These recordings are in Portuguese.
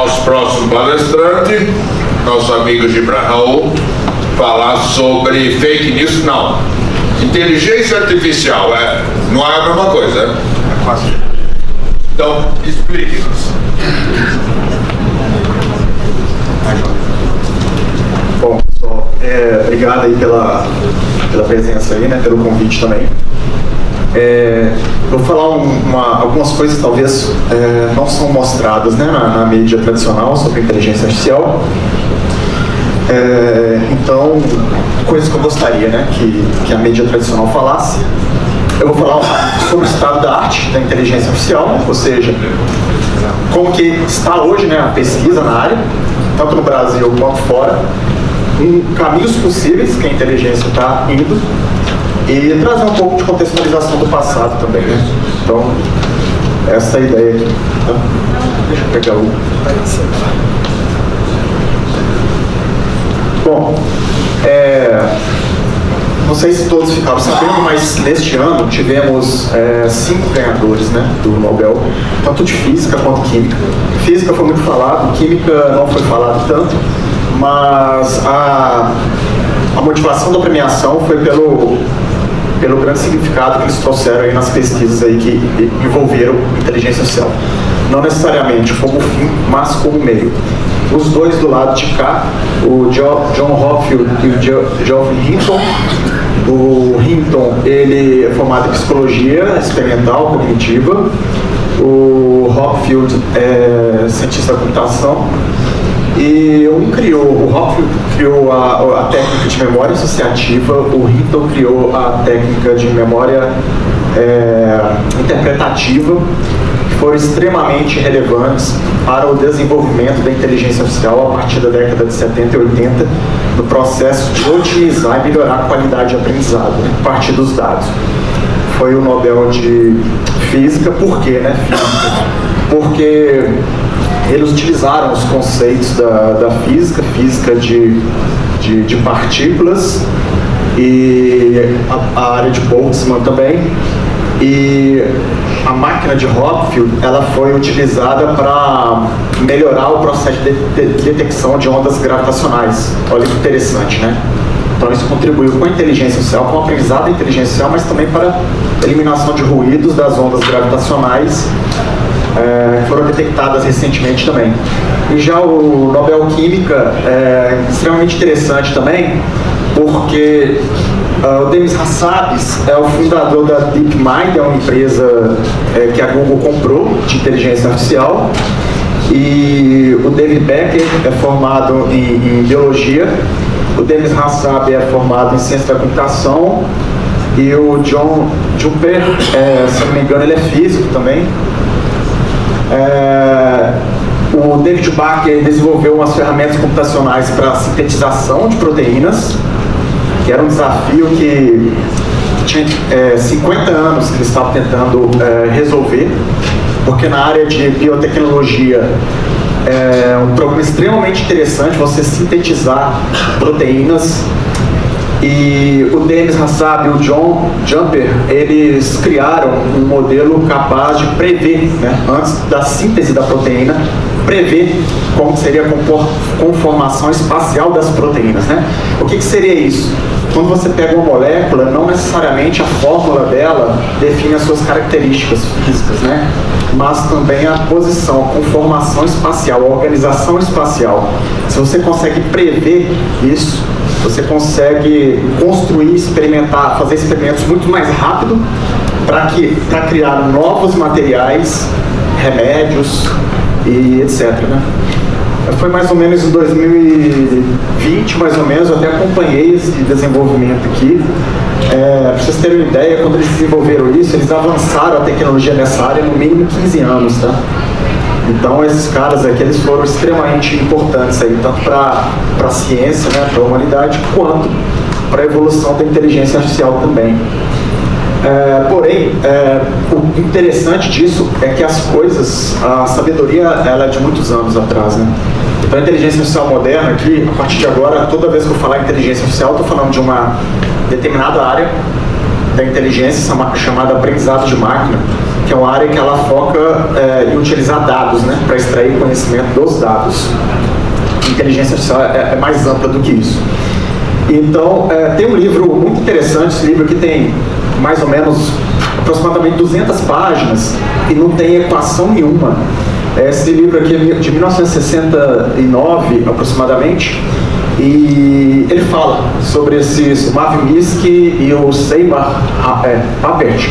nosso próximo palestrante, nosso amigo Gibran Raul, falar sobre fake news. Não, inteligência artificial não é a mesma coisa, né? É quase. Então, explique-nos. Bom, pessoal, obrigado aí pela presença aí, né, pelo convite também. Vou falar algumas coisas que talvez não são mostradas, né, na mídia tradicional sobre inteligência artificial. Então, coisas que eu gostaria, né, que a mídia tradicional falasse. Eu vou falar sobre o estado da arte da inteligência artificial, ou seja, como que está hoje, né, a pesquisa na área, tanto no Brasil quanto fora, caminhos possíveis que a inteligência está indo, e trazer um pouco de contextualização do passado também, né? Então, essa é a ideia aqui. Tá? Deixa eu pegar o... Bom, não sei se todos ficaram sabendo, mas neste ano tivemos 5 ganhadores, né, do Nobel, tanto de física quanto química. Física foi muito falado, química não foi falado tanto, mas a motivação da premiação foi pelo grande significado que eles trouxeram aí nas pesquisas aí que envolveram inteligência artificial. Não necessariamente como fim, mas como meio. Os dois do lado de cá, o John Hopfield e o Geoffrey Hinton. O Hinton, ele é formado em psicologia experimental, cognitiva. O Hopfield é cientista da computação. E o Hopfield criou a técnica de memória associativa, o Hinton criou a técnica de memória interpretativa, que foram extremamente relevantes para o desenvolvimento da inteligência artificial a partir da década de 70 e 80, no processo de otimizar e melhorar a qualidade de aprendizado, né, a partir dos dados. Foi o Nobel de Física. Por quê, né, física? Porque eles utilizaram os conceitos da física de partículas e a área de Boltzmann também. E a máquina de Hopfield, ela foi utilizada para melhorar o processo de detecção de ondas gravitacionais. Olha que interessante, né? Então isso contribuiu com a inteligência artificial, com o aprendizado da inteligência artificial, mas também para a eliminação de ruídos das ondas gravitacionais, que foram detectadas recentemente também. E já o Nobel Química é extremamente interessante também, porque o Demis Hassabis é o fundador da DeepMind, é uma empresa que a Google comprou de inteligência artificial, e o David Becker é formado em biologia, o Demis Hassabis é formado em ciência da computação, e o John Jumper, se não me engano, ele é físico também. O David Baker desenvolveu umas ferramentas computacionais para sintetização de proteínas, que era um desafio que tinha 50 anos que eles estavam tentando resolver, porque na área de biotecnologia é um problema extremamente interessante você sintetizar proteínas. E o Demis Hassabis e o John Jumper, eles criaram um modelo capaz de prever, né, antes da síntese da proteína, prever como seria a conformação espacial das proteínas, né? O que seria isso? Quando você pega uma molécula, não necessariamente a fórmula dela define as suas características físicas, né? Mas também a posição, a conformação espacial, a organização espacial. Se você consegue prever isso, você consegue construir, experimentar, fazer experimentos muito mais rápido para criar novos materiais, remédios e etc, né? Foi mais ou menos em 2020, mais ou menos, eu até acompanhei esse desenvolvimento aqui. Para vocês terem uma ideia, quando eles desenvolveram isso, eles avançaram a tecnologia nessa área no mínimo 15 anos, tá? Então esses caras aqui, eles foram extremamente importantes aí, tanto para a ciência, né, para a humanidade, quanto para a evolução da inteligência artificial também. Porém, o interessante disso é que as coisas, a sabedoria, ela é de muitos anos atrás, né? Então a inteligência artificial moderna aqui, a partir de agora, toda vez que eu falar inteligência artificial, eu estou falando de uma determinada área da inteligência chamada aprendizado de máquina, que é uma área que ela foca em utilizar dados, né, para extrair conhecimento dos dados. A inteligência artificial é mais ampla do que isso. Então, tem um livro muito interessante, esse livro que tem mais ou menos aproximadamente 200 páginas e não tem equação nenhuma. Esse livro aqui é de 1969, aproximadamente, e ele fala sobre o Marvin Minsky e o Seymour Papert.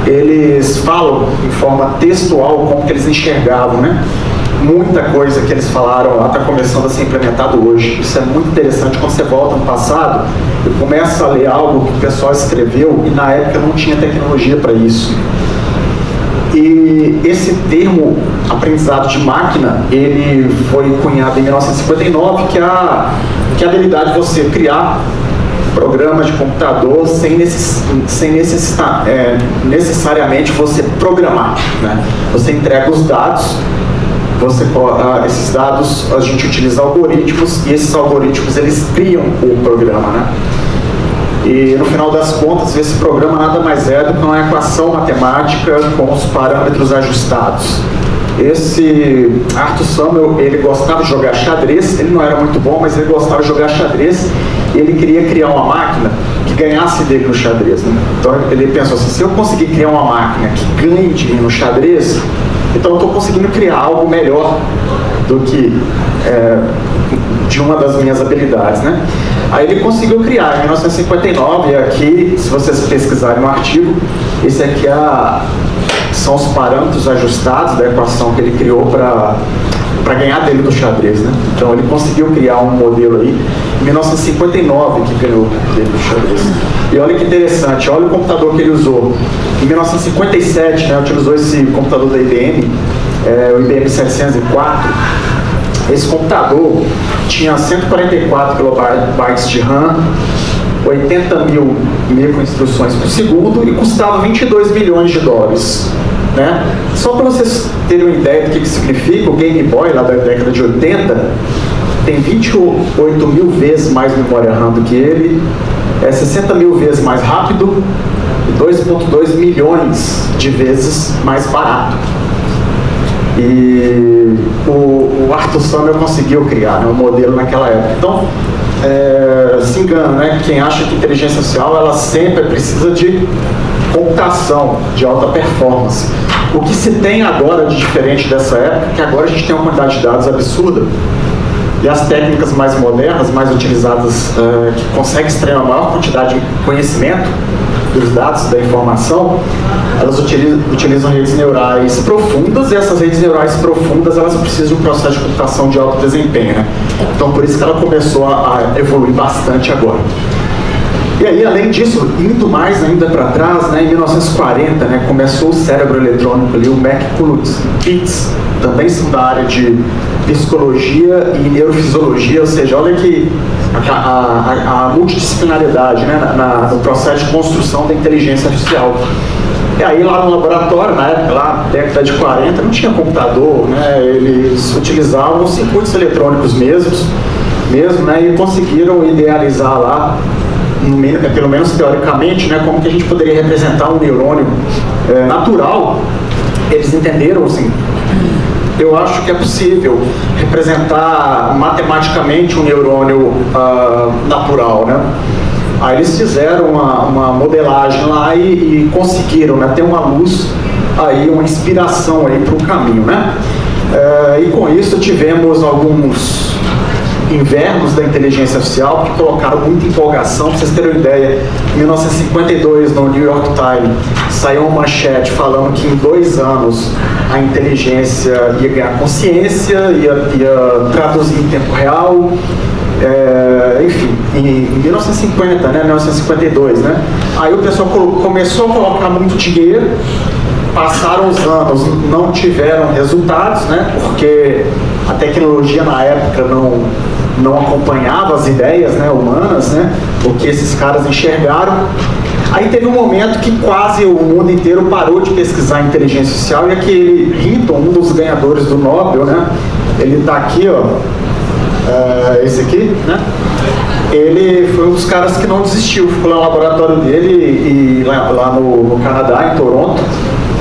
Eles falam em forma textual como que eles enxergavam, né? Muita coisa que eles falaram lá está começando a ser implementado hoje. Isso é muito interessante. Quando você volta no passado e começa a ler algo que o pessoal escreveu e na época não tinha tecnologia para isso. E esse termo aprendizado de máquina, ele foi cunhado em 1959, que é a habilidade de você criar programas de computador sem necessariamente você programar, né? Você entrega os dados, esses dados a gente utiliza algoritmos e esses algoritmos eles criam o programa, né? E no final das contas esse programa nada mais é do que uma equação matemática com os parâmetros ajustados. Esse Arthur Samuel, ele gostava de jogar xadrez, ele não era muito bom, mas ele gostava de jogar xadrez e ele queria criar uma máquina que ganhasse dele no xadrez, né? Então ele pensou assim, se eu conseguir criar uma máquina que ganhe de mim no xadrez, então eu estou conseguindo criar algo melhor do que de uma das minhas habilidades, né? Aí ele conseguiu criar em 1959, e aqui, se vocês pesquisarem no artigo, esse aqui são os parâmetros ajustados da equação que ele criou para ganhar dele do xadrez, né? Então ele conseguiu criar um modelo aí, em 1959 que ganhou dele do xadrez. E olha que interessante, olha o computador que ele usou. Em 1957, né, utilizou esse computador da IBM, o IBM 704. Esse computador tinha 144 kilobytes de RAM, 80 mil microinstruções por segundo e custava 22 milhões de dólares. Né? Só para vocês terem uma ideia do que significa, o Game Boy, lá da década de 80, tem 28 mil vezes mais memória RAM do que ele, 60 mil vezes mais rápido e 2,2 milhões de vezes mais barato. E o Arthur Samuel conseguiu criar, né, um modelo naquela época. Então, se engana, né? Quem acha que inteligência artificial ela sempre precisa de computação de alta performance. O que se tem agora de diferente dessa época é que agora a gente tem uma quantidade de dados absurda e as técnicas mais modernas, mais utilizadas, que conseguem extrair uma maior quantidade de conhecimento dos dados, da informação, elas utilizam redes neurais profundas, e essas redes neurais profundas elas precisam de um processo de computação de alto desempenho, né? Então por isso que ela começou a evoluir bastante agora. E aí, além disso, indo mais ainda para trás, né, em 1940, né, começou o cérebro eletrônico ali, o McCulloch-Pitts, também são da área de psicologia e neurofisiologia, ou seja, olha que a multidisciplinaridade, né, no processo de construção da inteligência artificial. E aí lá no laboratório, na época, lá, década de 40, não tinha computador, né, eles utilizavam circuitos eletrônicos mesmo, né, e conseguiram idealizar lá, pelo menos teoricamente, né, como que a gente poderia representar um neurônio natural. Eles entenderam assim, eu acho que é possível representar matematicamente um neurônio natural, né? Aí eles fizeram uma modelagem lá e conseguiram, né, ter uma luz aí, uma inspiração aí para o caminho, né? E com isso tivemos alguns invernos da inteligência artificial que colocaram muita empolgação. Para vocês terem uma ideia, em 1952 no New York Times saiu uma manchete falando que em 2 anos a inteligência ia ganhar consciência, ia traduzir em tempo real, enfim, em 1950, né, 1952, né, aí o pessoal começou a colocar muito dinheiro. Passaram os anos, não tiveram resultados, né, porque a tecnologia na época não acompanhava as ideias, né, humanas, né, o que esses caras enxergaram. Aí teve um momento que quase o mundo inteiro parou de pesquisar inteligência artificial, e aquele Hinton, um dos ganhadores do Nobel, né, ele está aqui, ó, esse aqui, né, ele foi um dos caras que não desistiu, ficou lá no laboratório dele e lá no Canadá, em Toronto,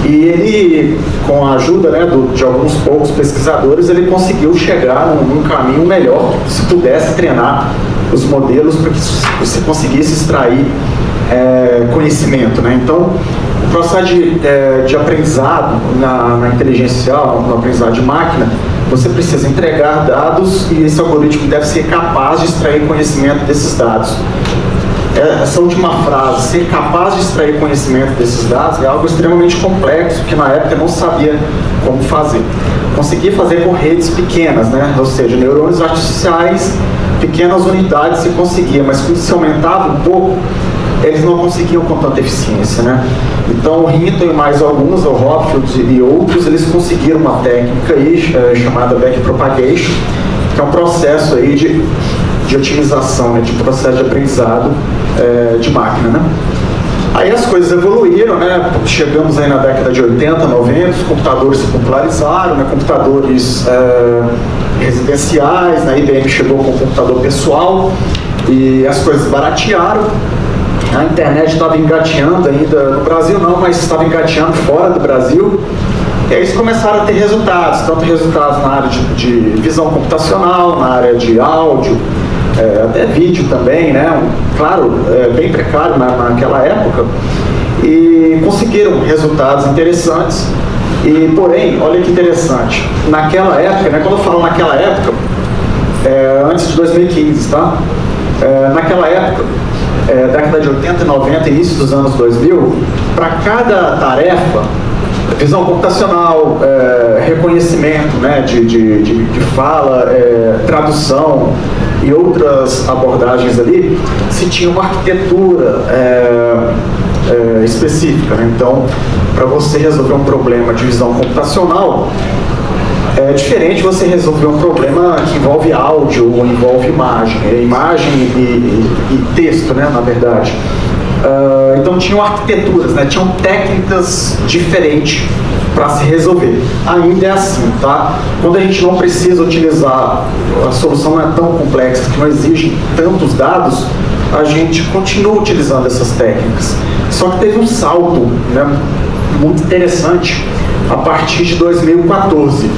e ele, com a ajuda, né, de alguns poucos pesquisadores, ele conseguiu chegar num caminho melhor, se pudesse treinar os modelos para que você conseguisse extrair conhecimento, né? Então, o processo de aprendizado na inteligência artificial, no aprendizado de máquina, você precisa entregar dados e esse algoritmo deve ser capaz de extrair conhecimento desses dados. Essa última frase, ser capaz de extrair conhecimento desses dados, é algo extremamente complexo, que na época eu não sabia como fazer. Consegui fazer com redes pequenas, né? Ou seja, neurônios artificiais, pequenas unidades se conseguia, mas quando se aumentava um pouco, eles não conseguiam com tanta eficiência, né? Então, o Hinton e mais alguns, o Hopfield e outros, eles conseguiram uma técnica aí, chamada backpropagation, que é um processo aí de otimização, né, de processo de aprendizado de máquina, né? Aí as coisas evoluíram, né? Chegamos aí na década de 80, 90, os computadores se popularizaram, né? Computadores residenciais, a IBM chegou com o computador pessoal e as coisas baratearam. A internet estava engateando ainda, no Brasil não, mas estava engateando fora do Brasil. E aí eles começaram a ter resultados, tanto resultados na área de visão computacional, na área de áudio, até vídeo também, né? Claro, bem precário naquela época. E conseguiram resultados interessantes. E, porém, olha que interessante, naquela época, né? Quando eu falo naquela época, antes de 2015, tá? Naquela época, década de 80 e 90, início dos anos 2000, para cada tarefa, visão computacional, reconhecimento, né, de fala, tradução e outras abordagens ali, se tinha uma arquitetura específica, né? Então, para você resolver um problema de visão computacional, é diferente você resolver um problema que envolve áudio ou envolve imagem, e texto, né, na verdade. Então tinham arquiteturas, né, tinham técnicas diferentes para se resolver. Ainda é assim, tá? Quando a gente não precisa utilizar, a solução não é tão complexa, que não exige tantos dados, a gente continua utilizando essas técnicas. Só que teve um salto, né, muito interessante a partir de 2014.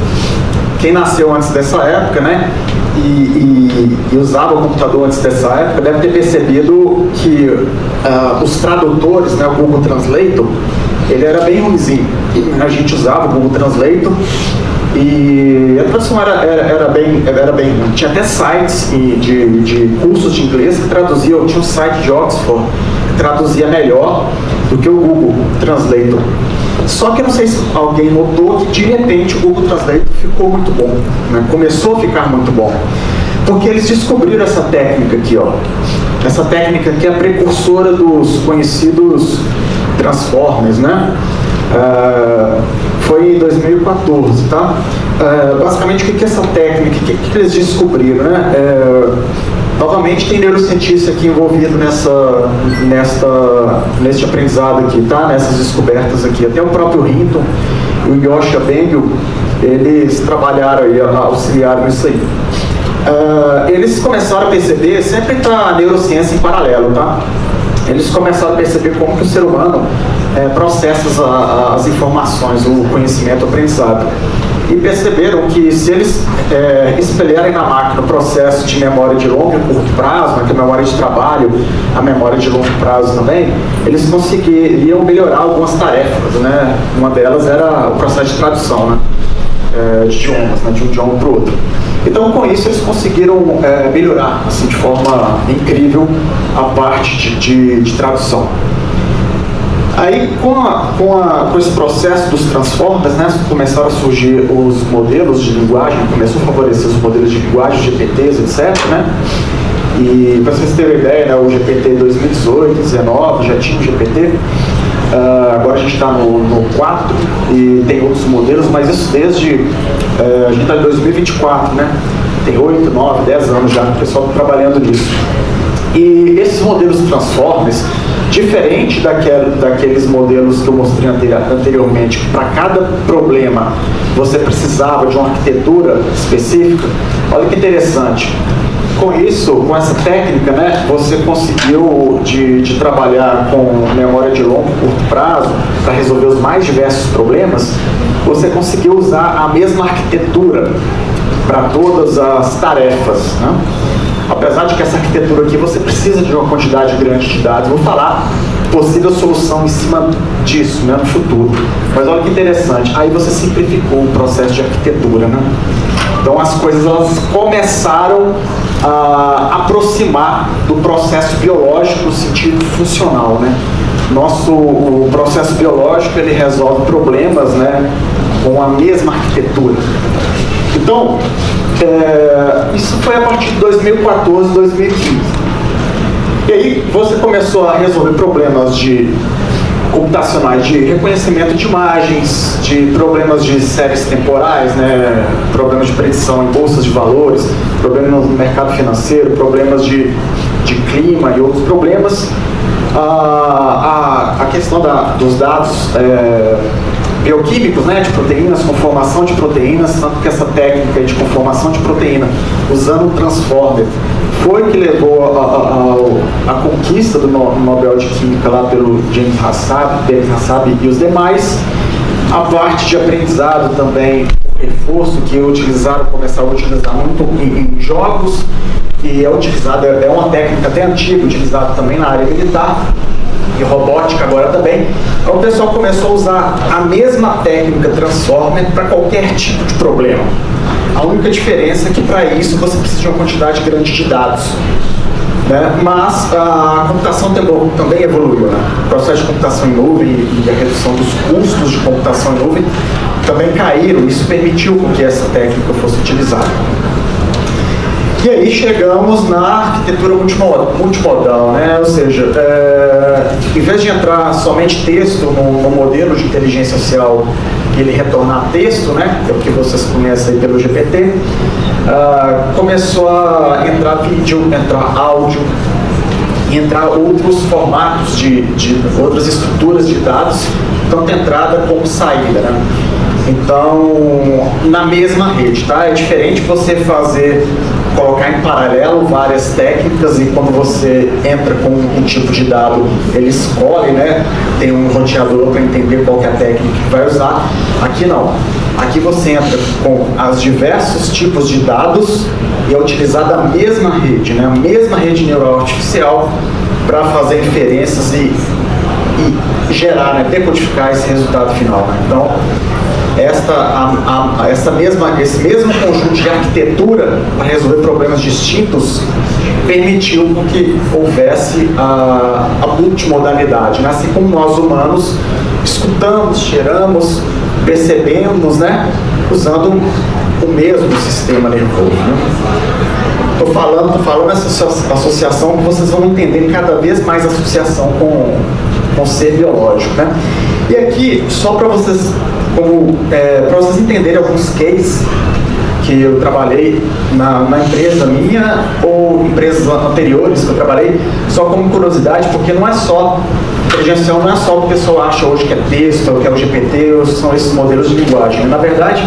Quem nasceu antes dessa época, né, e usava o computador antes dessa época, deve ter percebido que os tradutores, né, o Google Translator, ele era bem ruimzinho. A gente usava o Google Translator e a tradução era bem ruim. Tinha até sites de cursos de inglês que traduziam. Tinha um site de Oxford que traduzia melhor do que o Google Translator. Só que eu não sei se alguém notou que de repente o Google Translator ficou muito bom, né? Começou a ficar muito bom, porque eles descobriram essa técnica aqui, ó. Essa técnica que é a precursora dos conhecidos Transformers, né? Foi em 2014, tá? Basicamente, o que é essa técnica? O que eles descobriram, né? Novamente tem neurocientista aqui envolvido neste aprendizado aqui, tá? Nessas descobertas aqui. Até o próprio Hinton e o Yoshua Bengio, eles trabalharam aí, auxiliaram nisso aí. Eles começaram a perceber, sempre está a neurociência em paralelo, tá? Eles começaram a perceber como que o ser humano processa as informações, o conhecimento, o aprendizado. E perceberam que se eles espelharem na máquina o processo de memória de longo e curto prazo, né, que é a memória de trabalho, a memória de longo prazo também, eles conseguiriam melhorar algumas tarefas, né? Uma delas era o processo de tradução, né? De idiomas, né? De um idioma para o outro. Então, com isso, eles conseguiram melhorar assim, de forma incrível a parte de tradução. Aí, com esse processo dos Transformers, né, começaram a surgir os modelos de linguagem, começou a favorecer os modelos de linguagem, GPTs, etc., né? E, para vocês terem uma ideia, né, o GPT 2018, 2019, já tinha o GPT. Agora a gente está no 4 e tem outros modelos, mas isso desde... a gente está em 2024, né? Tem 8, 9, 10 anos já, o pessoal está trabalhando nisso. E esses modelos Transformers, diferente daqueles modelos que eu mostrei anteriormente, que para cada problema você precisava de uma arquitetura específica, olha que interessante. com isso, com essa técnica, né, você conseguiu de trabalhar com memória de longo e curto prazo para resolver os mais diversos problemas, você conseguiu usar a mesma arquitetura para todas as tarefas, né? Apesar de que essa arquitetura aqui você precisa de uma quantidade grande de dados, vou falar possível solução em cima disso, né, no futuro. Mas olha que interessante, aí você simplificou o processo de arquitetura, né? Então as coisas elas começaram a aproximar do processo biológico no sentido funcional, né? O processo biológico ele resolve problemas, né, com a mesma arquitetura. Então, isso foi a partir de 2014, 2015. E aí você começou a resolver problemas computacionais de reconhecimento de imagens, de problemas de séries temporais, né, problemas de predição em bolsas de valores, problemas no mercado financeiro, problemas de clima e outros problemas. A questão dos dados bioquímicos, né, de proteínas, conformação de proteínas, tanto que essa técnica de conformação de proteína usando um transformer foi que levou a conquista do Nobel de Química lá pelo James Hassab e os demais. A parte de aprendizado também, reforço que começaram a utilizar muito em jogos, e é uma técnica até antiga, utilizada também na área militar e robótica agora também. Então o pessoal começou a usar a mesma técnica Transformer para qualquer tipo de problema. A única diferença é que para isso você precisa de uma quantidade grande de dados, né? Mas a computação também evoluiu, né? O processo de computação em nuvem e a redução dos custos de computação em nuvem também caíram. Isso permitiu que essa técnica fosse utilizada. E aí chegamos na arquitetura multimodal, né? Ou seja, em vez de entrar somente texto no modelo de inteligência artificial e ele retornar texto, né? Que é o que vocês conhecem aí pelo GPT, começou a entrar vídeo, entrar áudio, entrar outros formatos de outras estruturas de dados, tanto entrada como saída, né? Então, na mesma rede, tá? É diferente você colocar em paralelo várias técnicas e quando você entra com um tipo de dado, ele escolhe, né? Tem um roteador para entender qual que é a técnica que vai usar. Aqui não. Aqui você entra com os diversos tipos de dados e é utilizada a mesma rede, né? A mesma rede neural artificial para fazer inferências e gerar, né? Decodificar esse resultado final, né? Então, esse mesmo conjunto de arquitetura para resolver problemas distintos permitiu que houvesse a multimodalidade, né? Assim como nós humanos escutamos, cheiramos, percebemos, né? Usando o mesmo sistema nervoso, né? Estou falando essa associação que vocês vão entender cada vez mais a associação com o ser biológico, né? E aqui, só para vocês entenderem alguns cases que eu trabalhei na empresa minha ou empresas anteriores que eu trabalhei, só como curiosidade, porque não é só, inteligência artificial não é só o que o pessoal acha hoje que é texto, ou que é o GPT, ou são esses modelos de linguagem. Na verdade,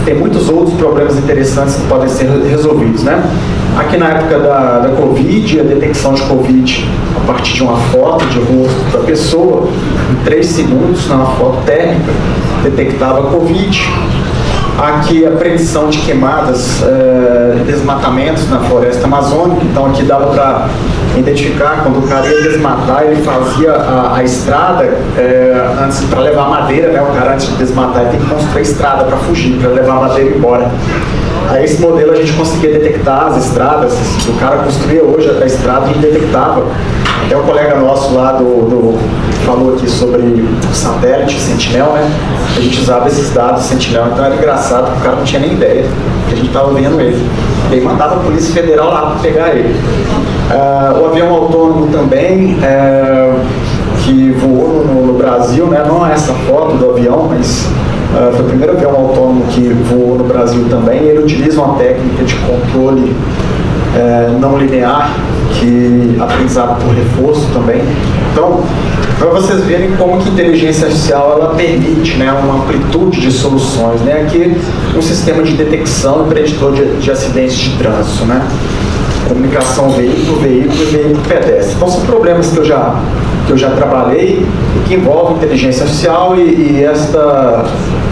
tem muitos outros problemas interessantes que podem ser resolvidos, né? Aqui na época da Covid, a detecção de Covid a partir de uma foto de rosto da pessoa, em 3 segundos, numa foto térmica, detectava Covid. Aqui a predição de queimadas, desmatamentos na floresta amazônica, então aqui dava para identificar quando o cara ia desmatar, ele fazia a estrada antes para levar madeira, né? O cara antes de desmatar ele tem que construir a estrada para fugir, para levar a madeira embora. Aí esse modelo a gente conseguia detectar as estradas, o cara construía hoje a estrada e detectava. Até um colega nosso lá falou aqui sobre o satélite Sentinel, né? A gente usava esses dados Sentinel, então era engraçado, porque o cara não tinha nem ideia que a gente estava vendo ele. E aí mandava a Polícia Federal lá para pegar ele. O avião autônomo também, que voou no Brasil, né? Não é essa foto do avião, mas foi o primeiro avião autônomo que voou no Brasil também. Ele utiliza uma técnica de controle não linear, que aprendizado por reforço também. Então, para vocês verem como que a inteligência artificial ela permite, né, uma amplitude de soluções, né? Aqui um sistema de detecção e preditor de acidentes de trânsito, né? comunicação veículo-veículo e veículo-pedestre. Então são problemas que eu já trabalhei e que envolvem inteligência artificial e esta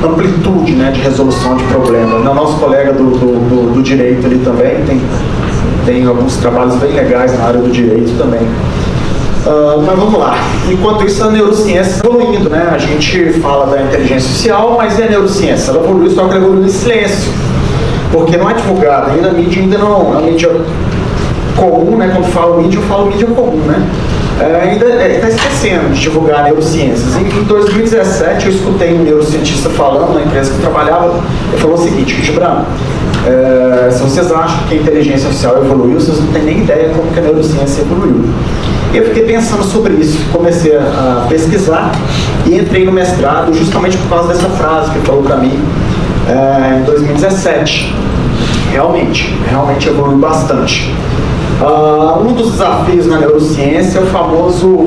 amplitude, né, de resolução de problemas. O nosso colega do direito ali também tem alguns trabalhos bem legais na área do direito também. Mas vamos lá. Enquanto isso, a neurociência está evoluindo, né? A gente fala da inteligência artificial, mas e a neurociência? Ela evolui, só que ela evolui em silêncio. Porque não é divulgada, ainda a mídia a mídia comum, né? Quando falo mídia, eu falo mídia comum, né? Ainda está esquecendo de divulgar neurociências. Em 2017, eu escutei um neurocientista falando na empresa que eu trabalhava, ele falou o seguinte: Gibran, se vocês acham que a inteligência artificial evoluiu, vocês não têm nem ideia como que a neurociência evoluiu. Eu fiquei pensando sobre isso, comecei a pesquisar e entrei no mestrado justamente por causa dessa frase que ele falou para mim em 2017. Realmente evoluiu bastante. Um dos desafios na neurociência é o famoso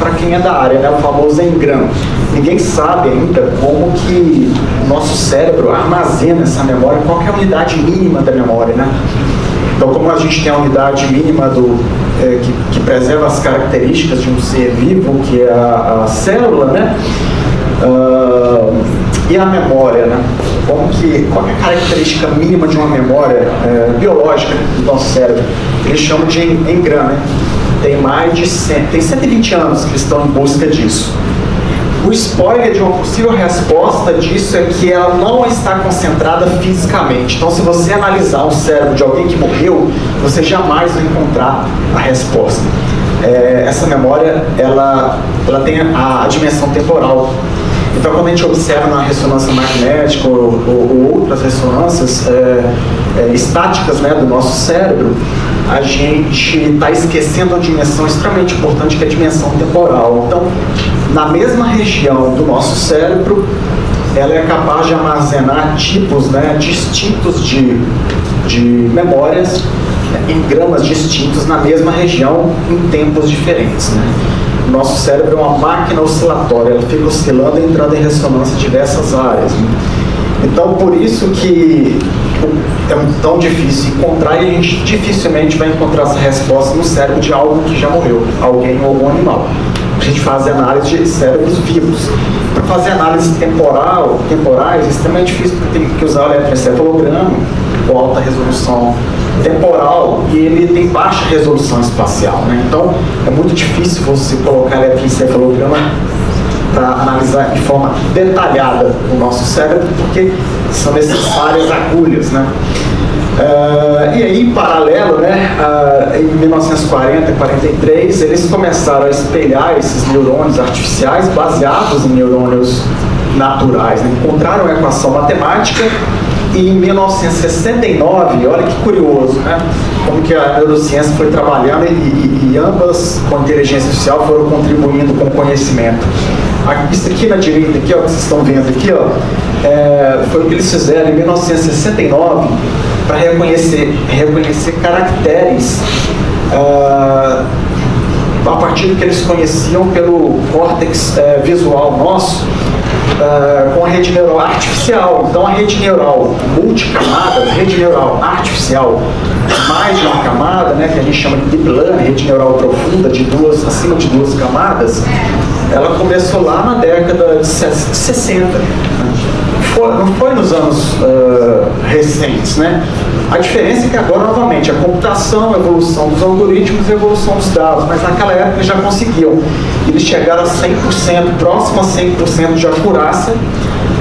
para quem é da área, né, o famoso engrama. Ninguém sabe ainda como que o nosso cérebro armazena essa memória, qual é a unidade mínima da memória, né? Então, como a gente tem a unidade mínima que preserva as características de um ser vivo, que é a célula, né? E a memória, né? Qual é a característica mínima de uma memória biológica do nosso cérebro? Eles chamam de engrama, né? Tem 120 anos que eles estão em busca disso. O spoiler de uma possível resposta disso é que ela não está concentrada fisicamente. Então, se você analisar o cérebro de alguém que morreu, você jamais vai encontrar a resposta. Essa memória, ela tem a dimensão temporal. Então, quando a gente observa na ressonância magnética ou outras ressonâncias estáticas, né, do nosso cérebro, a gente está esquecendo a dimensão extremamente importante, que é a dimensão temporal. Então, na mesma região do nosso cérebro, ela é capaz de armazenar tipos, né, distintos de memórias, em gramas distintos na mesma região, em tempos diferentes, né? O nosso cérebro é uma máquina oscilatória, ela fica oscilando e entrando em ressonância em diversas áreas, né? Então, por isso que é tão difícil encontrar, e a gente dificilmente vai encontrar essa resposta no cérebro de algo que já morreu, alguém ou algum animal. A gente faz análise de cérebros vivos. Para fazer análise temporais, é extremamente difícil, porque tem que usar o eletroencefalograma com alta resolução temporal e ele tem baixa resolução espacial, né? Então, é muito difícil você colocar eletroencefalograma para analisar de forma detalhada o nosso cérebro, porque são necessárias agulhas, né? E aí, em paralelo, né, em 1940 e 43, eles começaram a espelhar esses neurônios artificiais baseados em neurônios naturais, né? Encontraram uma equação matemática e em 1969, olha que curioso, né? Como que a neurociência foi trabalhando e ambas, com a inteligência artificial, foram contribuindo com o conhecimento. Isso aqui na direita, aqui, ó, que vocês estão vendo aqui, ó, foi o que eles fizeram em 1969 para reconhecer caracteres a partir do que eles conheciam pelo córtex visual nosso, com a rede neural artificial. Então, a rede neural multicamada, rede neural artificial, mais de uma camada, né, que a gente chama de deep learning, rede neural profunda, acima de 2 camadas, ela começou lá na década de 60. Não foi nos anos recentes, né? A diferença é que agora, novamente, a computação, a evolução dos algoritmos e a evolução dos dados, mas naquela época eles já conseguiam. Eles chegaram a 100%, próximo a 100% de acurácia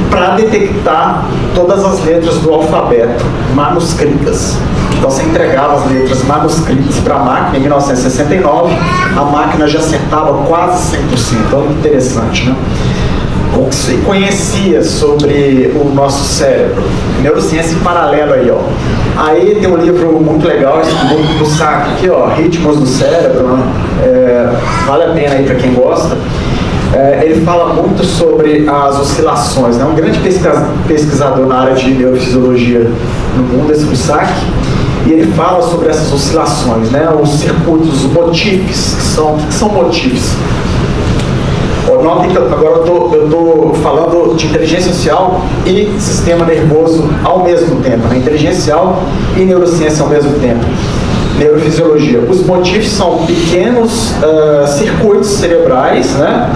para detectar todas as letras do alfabeto manuscritas. Então, você entregava as letras manuscritas para a máquina em 1969, a máquina já acertava quase 100%. Então, interessante, né? O que se conhecia sobre o nosso cérebro, neurociência em paralelo aí, ó. Aí tem um livro muito legal, esse do saco aqui, ó, Ritmos do Cérebro, né? Vale a pena aí para quem gosta. Ele fala muito sobre as oscilações, né? Um grande pesquisador na área de neurofisiologia no mundo, esse Lussac, e ele fala sobre essas oscilações, né? Os circuitos, os motifs, que são motifs. Notem que agora eu estou falando de inteligência artificial e sistema nervoso ao mesmo tempo, né? Inteligência artificial e neurociência ao mesmo tempo. neurofisiologia. Os motifs são pequenos circuitos cerebrais, né,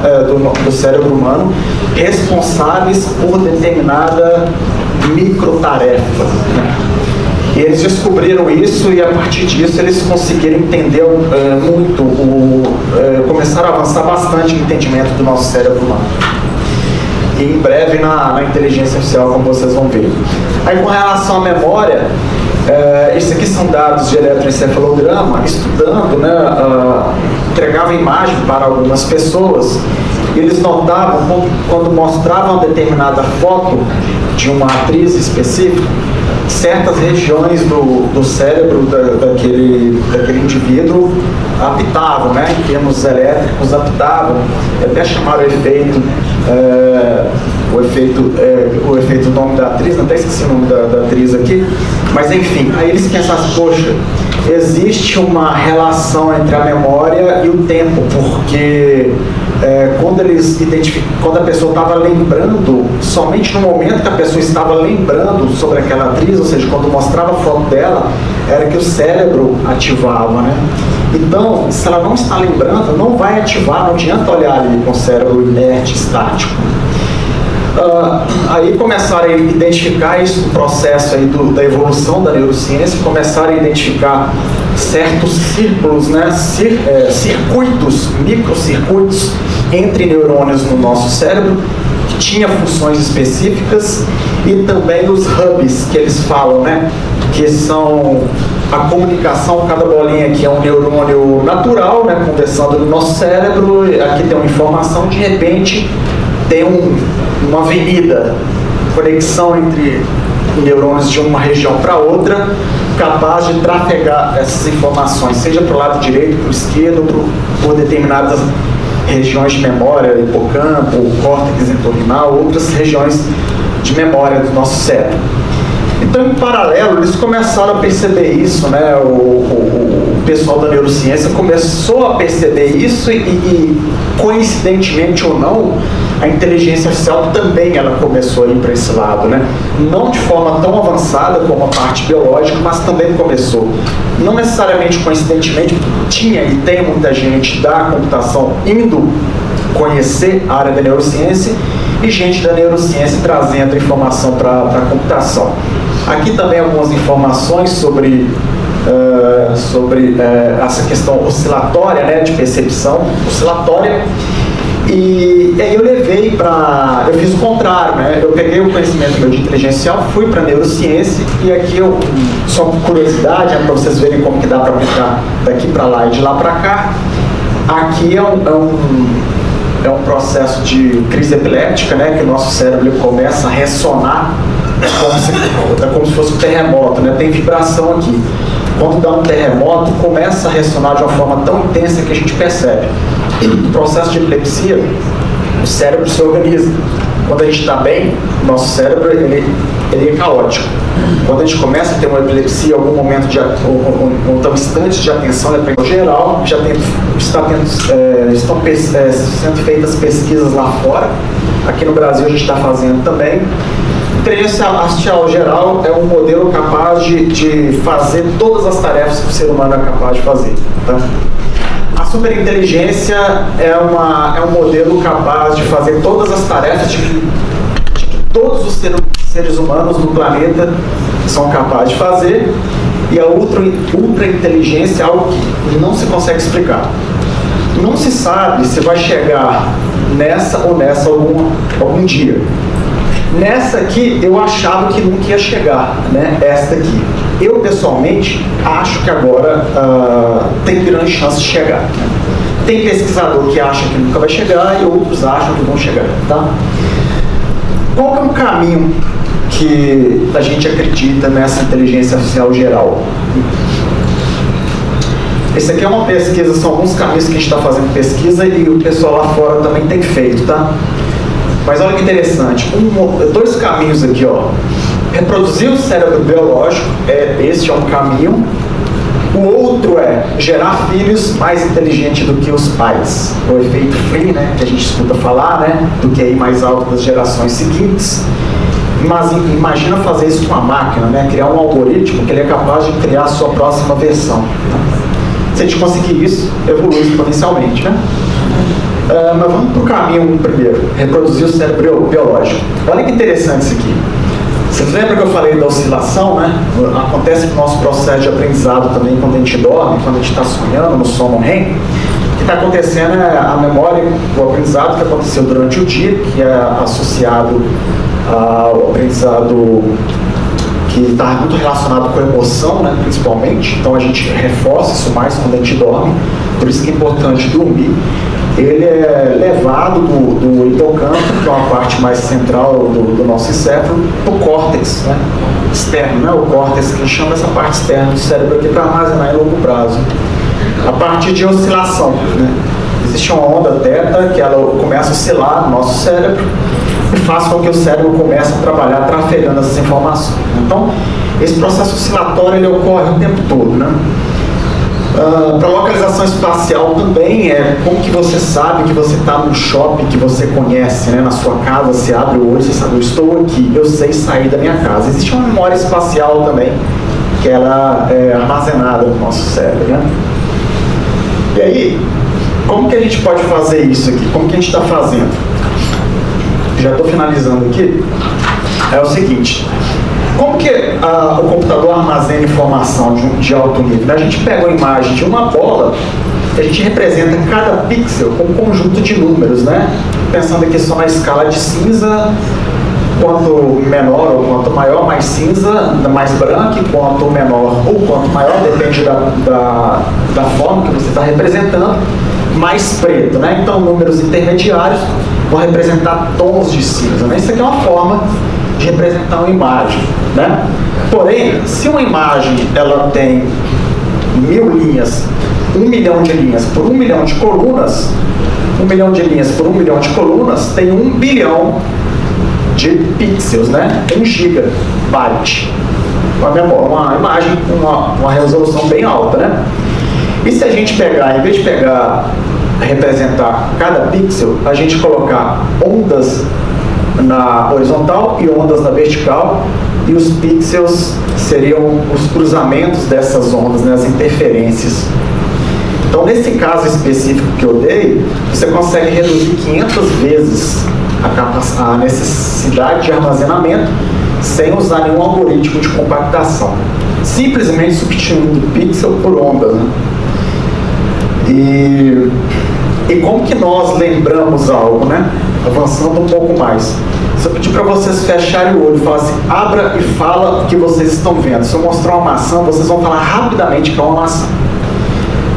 do cérebro humano, responsáveis por determinada microtarefa, né? E eles descobriram isso e a partir disso eles conseguiram entender começaram a avançar bastante no entendimento do nosso cérebro humano. E em breve na inteligência artificial, como vocês vão ver. Aí com relação à memória, esses aqui são dados de eletroencefalograma, estudando, né, entregava imagem para algumas pessoas, e eles notavam, quando mostravam uma determinada foto de uma atriz específica, certas regiões do cérebro daquele indivíduo apitavam, né, em termos elétricos apitavam, até chamaram o efeito do nome da atriz, até esqueci o nome da atriz aqui, mas enfim, aí eles pensaram, poxa, existe uma relação entre a memória e o tempo, porque quando a pessoa estava lembrando, somente no momento que a pessoa estava lembrando sobre aquela atriz, ou seja, quando mostrava a foto dela, era que o cérebro ativava, né? Então, se ela não está lembrando, não vai ativar, não adianta olhar ali com o cérebro inerte, estático. Aí começaram a identificar isso no processo aí da evolução da neurociência, começaram a identificar certos círculos, né, circuitos, microcircuitos entre neurônios no nosso cérebro, que tinha funções específicas, e também os hubs que eles falam, né, que são a comunicação. Cada bolinha aqui é um neurônio natural, né, conversando no nosso cérebro, aqui tem uma informação, de repente tem uma avenida, conexão entre neurônios de uma região para outra, capaz de trafegar essas informações, seja para o lado direito, para o esquerdo, por determinadas regiões de memória, hipocampo, córtex entorrinal, outras regiões de memória do nosso cérebro. Então, em paralelo, eles começaram a perceber isso, né? O pessoal da neurociência começou a perceber isso e coincidentemente ou não, a inteligência artificial também ela começou a ir para esse lado, né? Não de forma tão avançada como a parte biológica, mas também começou. Não necessariamente coincidentemente, tinha e tem muita gente da computação indo conhecer a área da neurociência e gente da neurociência trazendo informação para a computação. Aqui também algumas informações sobre essa questão oscilatória, né, de percepção oscilatória. E aí eu fiz o contrário, né? Eu peguei o conhecimento meu de inteligência artificial, fui para a neurociência, e aqui só por curiosidade, né, para vocês verem como que dá para aplicar daqui para lá e de lá para cá. Aqui é um processo de crise epiléptica, né, que o nosso cérebro começa a ressonar, como se fosse um terremoto, né? Tem vibração aqui. Quando dá um terremoto, começa a ressonar de uma forma tão intensa que a gente percebe. No processo de epilepsia, o cérebro se organiza. Quando a gente está bem, o nosso cérebro ele é caótico. Quando a gente começa a ter uma epilepsia, algum momento um instante de atenção, em geral, estão sendo feitas pesquisas lá fora. Aqui no Brasil a gente está fazendo também. Inteligência artificial geral é um modelo capaz de fazer todas as tarefas que o ser humano é capaz de fazer. Tá? A superinteligência é um modelo capaz de fazer todas as tarefas de que todos os seres humanos do planeta são capazes de fazer, e a ultra-inteligência é algo que não se consegue explicar. Não se sabe se vai chegar nessa ou nessa algum dia. Nessa aqui, eu achava que nunca ia chegar, né? Esta aqui. Eu, pessoalmente, acho que agora tem grande chance de chegar. Tem pesquisador que acha que nunca vai chegar e outros acham que vão chegar, tá? Qual que é o caminho que a gente acredita nessa inteligência artificial geral? Esse aqui é uma pesquisa, são alguns caminhos que a gente está fazendo pesquisa e o pessoal lá fora também tem feito, tá? Mas olha que interessante, dois caminhos aqui, ó. Reproduzir o cérebro biológico, esse é um caminho. O outro é gerar filhos mais inteligentes do que os pais. O efeito Free, né, que a gente escuta falar, né, do QI mais alto das gerações seguintes. Mas imagina fazer isso com a máquina, né? Criar um algoritmo que ele é capaz de criar a sua próxima versão. Se a gente conseguir isso, evolui exponencialmente, né? Mas vamos para o caminho primeiro, reproduzir o cérebro biológico. Olha que interessante isso aqui. Vocês lembram que eu falei da oscilação, né? Acontece no nosso processo de aprendizado também quando a gente dorme, quando a gente está sonhando, no sono REM. O que está acontecendo é a memória, o aprendizado que aconteceu durante o dia, que é associado ao aprendizado que está muito relacionado com a emoção, né, principalmente. Então a gente reforça isso mais quando a gente dorme, por isso que é importante dormir. Ele é levado do hipocampo, que é uma parte mais central do nosso encéfalo, para o córtex, né, externo, né, o córtex, que a gente chama essa parte externa do cérebro aqui para armazenar em longo prazo. A partir de oscilação, né, existe uma onda θ que ela começa a oscilar no nosso cérebro e faz com que o cérebro comece a trabalhar trafegando essas informações. Então, esse processo oscilatório ele ocorre o tempo todo, né? Para localização espacial também é como que você sabe que você está no shopping que você conhece, né? Na sua casa, você abre o olho, você sabe, eu estou aqui, eu sei sair da minha casa. Existe uma memória espacial também, que ela é armazenada no nosso cérebro, né? E aí, como que a gente pode fazer isso aqui? Como que a gente está fazendo? Já estou finalizando aqui. É o seguinte, como que o computador armazena informação de alto nível? A gente pega a imagem de uma bola, a gente representa cada pixel com um conjunto de números, né? Pensando aqui só na escala de cinza, quanto menor ou quanto maior, mais cinza, mais branco, e quanto menor ou quanto maior, depende da forma que você está representando, mais preto, né? Então, números intermediários vão representar tons de cinza, né? Isso aqui é uma forma de representar uma imagem, né? Porém, se uma imagem ela tem 1000 linhas, 1 milhão de linhas por 1 milhão de colunas, 1 milhão de linhas por 1 milhão de colunas tem 1 bilhão de pixels, né? 1 gigabyte. Uma imagem com uma resolução bem alta, né? E se a gente pegar, em vez de representar cada pixel, a gente colocar ondas na horizontal e ondas na vertical, e os pixels seriam os cruzamentos dessas ondas, né, as interferências. Então, nesse caso específico que eu dei, você consegue reduzir 500 vezes a necessidade de armazenamento sem usar nenhum algoritmo de compactação, simplesmente substituindo pixel por onda, né? E como que nós lembramos algo, né? Avançando um pouco mais. Se eu pedir para vocês fecharem o olho e falar assim, abra e fala o que vocês estão vendo. Se eu mostrar uma maçã, vocês vão falar rapidamente que é uma maçã.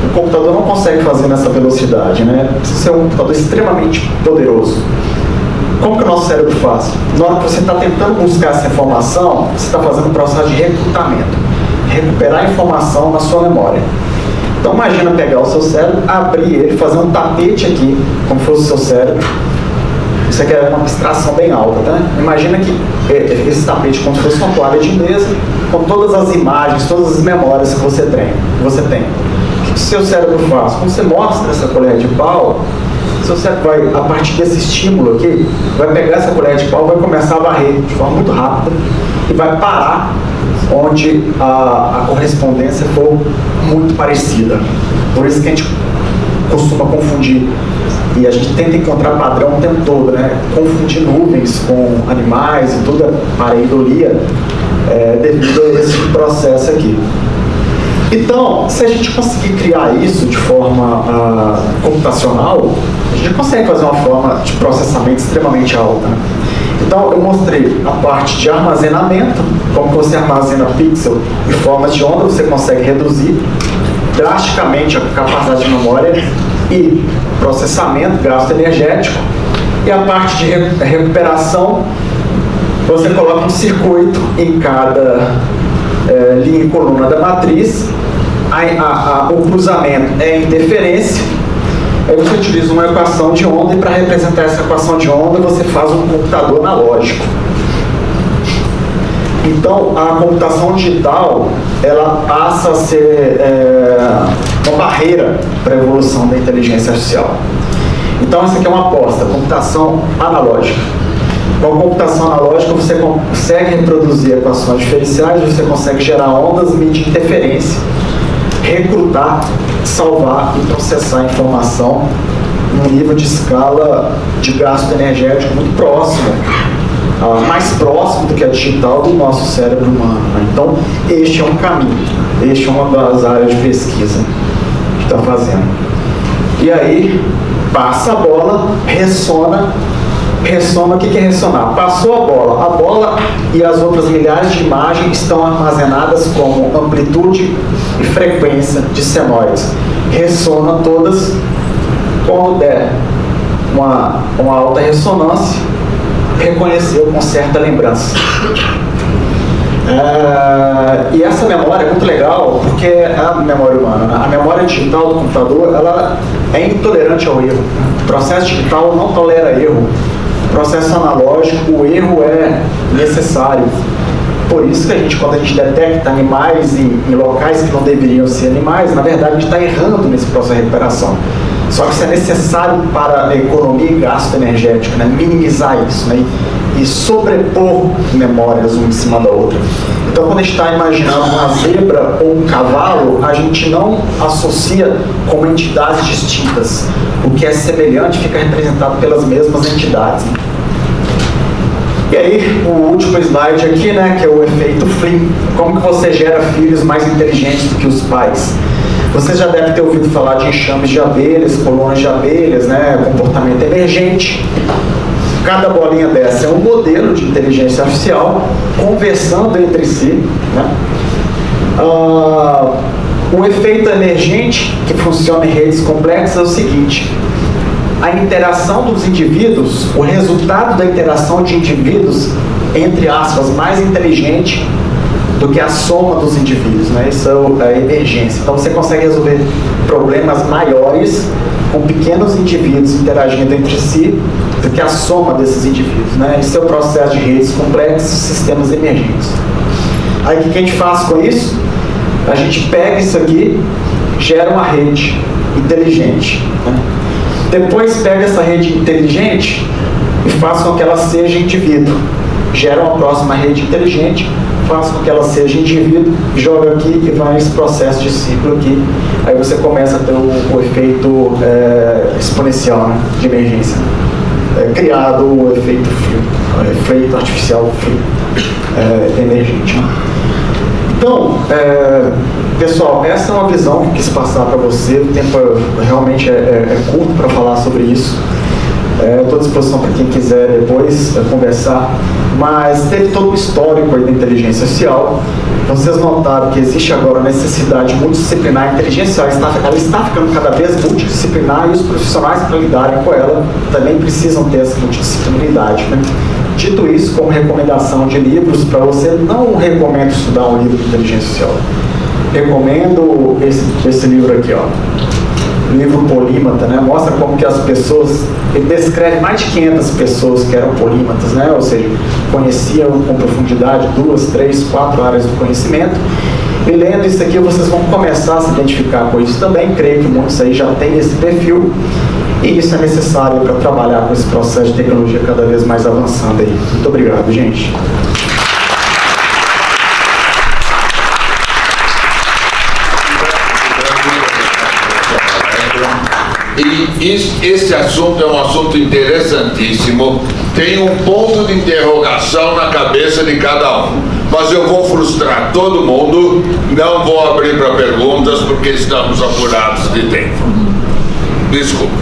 O computador não consegue fazer nessa velocidade, né? Precisa ser um computador extremamente poderoso. Como que o nosso cérebro faz? Na hora que você está tentando buscar essa informação, você está fazendo um processo de recrutamento. Recuperar a informação na sua memória. Então imagina pegar o seu cérebro, abrir ele, fazer um tapete aqui, como fosse o seu cérebro. Isso aqui é uma abstração bem alta, tá? Imagina que esse tapete como se fosse uma toalha de mesa, com todas as imagens, todas as memórias que você tem. O que o seu cérebro faz? Quando você mostra essa colher de pau, o seu cérebro vai, a partir desse estímulo aqui, vai pegar essa colher de pau e vai começar a varrer de forma muito rápida e vai parar onde a correspondência for muito parecida. Por isso que a gente costuma confundir, e a gente tenta encontrar padrão o tempo todo, né? Confundir nuvens com animais e tudo, pareidolia, devido a esse processo aqui. Então, se a gente conseguir criar isso de forma computacional, a gente consegue fazer uma forma de processamento extremamente alta, né? Então, eu mostrei a parte de armazenamento, como você armazena pixel e formas de onda, você consegue reduzir drasticamente a capacidade de memória e processamento, gasto energético. E a parte de recuperação, você coloca um circuito em cada linha e coluna da matriz, o cruzamento é a interferência. Aí você utiliza uma equação de onda, e para representar essa equação de onda, você faz um computador analógico. Então, a computação digital, ela passa a ser uma barreira para a evolução da inteligência artificial. Então, essa aqui é uma aposta, computação analógica. Com a computação analógica, você consegue reproduzir equações diferenciais, você consegue gerar ondas, medir interferência, recrutar, salvar e processar informação num nível de escala de gasto energético muito próximo, mais próximo do que a digital do nosso cérebro humano. Então, este é um caminho, este é uma das áreas de pesquisa que está fazendo. E aí, passa a bola, ressona, o que é ressonar? Passou a bola e as outras milhares de imagens estão armazenadas como amplitude e frequência de senoides. Ressona todas, quando der uma alta ressonância, reconheceu com certa lembrança. E essa memória é muito legal, porque é a memória humana. A memória digital do computador, ela é intolerante ao erro. O processo digital não tolera erro. O processo analógico, o erro é necessário. Por isso que quando a gente detecta animais em locais que não deveriam ser animais, na verdade a gente está errando nesse processo de recuperação. Só que isso é necessário para a economia e gasto energético, né? Minimizar isso, né? E sobrepor memórias uma em cima da outra. Então, quando a gente está imaginando uma zebra ou um cavalo, a gente não associa como entidades distintas. O que é semelhante fica representado pelas mesmas entidades. E aí, o último slide aqui, né, que é o efeito Flynn. Como que você gera filhos mais inteligentes do que os pais? Você já deve ter ouvido falar de enxames de abelhas, colônias de abelhas, né, comportamento emergente. Cada bolinha dessa é um modelo de inteligência artificial conversando entre si, né? O efeito emergente, que funciona em redes complexas, é o seguinte: a interação dos indivíduos, o resultado da interação de indivíduos, entre aspas, mais inteligente do que a soma dos indivíduos, né? Isso é a emergência. Então você consegue resolver problemas maiores com pequenos indivíduos interagindo entre si do que a soma desses indivíduos, né? Isso é o processo de redes complexas, sistemas emergentes. Aí o que a gente faz com isso? A gente pega isso aqui, gera uma rede inteligente, né? Depois pega essa rede inteligente e faz com que ela seja indivíduo. Gera uma próxima rede inteligente, faz com que ela seja indivíduo, joga aqui e vai nesse processo de ciclo aqui. Aí você começa a ter o efeito exponencial, né, de emergência. Criado o efeito Flynn, efeito artificial Flynn, emergente. Né? Então, pessoal, essa é uma visão que eu quis passar para você. O tempo realmente é curto para falar sobre isso. Estou à disposição para quem quiser depois conversar, mas teve todo o histórico aí da inteligência artificial. Então, vocês notaram que existe agora a necessidade multidisciplinar. A inteligência artificial ela está ficando cada vez multidisciplinar e os profissionais para lidarem com ela também precisam ter essa multidisciplinaridade, né? Dito isso, como recomendação de livros, para você, não recomendo estudar um livro de inteligência artificial. Recomendo esse livro aqui, ó. O livro Polímata, né? Mostra como que as pessoas, ele descreve mais de 500 pessoas que eram polímatas, né? Ou seja, conheciam com profundidade 2, 3, 4 áreas do conhecimento. E lendo isso aqui, vocês vão começar a se identificar com isso também. Creio que muitos aí já têm esse perfil. E isso é necessário para trabalhar com esse processo de tecnologia cada vez mais avançando aí. Muito obrigado, gente. E esse assunto é um assunto interessantíssimo. Tem um ponto de interrogação na cabeça de cada um. Mas eu vou frustrar todo mundo. Não vou abrir para perguntas porque estamos apurados de tempo. Desculpa.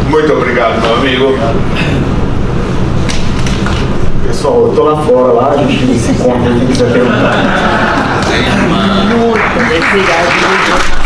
Muito obrigado, meu amigo. Pessoal, eu estou lá fora, lá, a gente se encontra, quem quiser perguntar. Muito obrigado.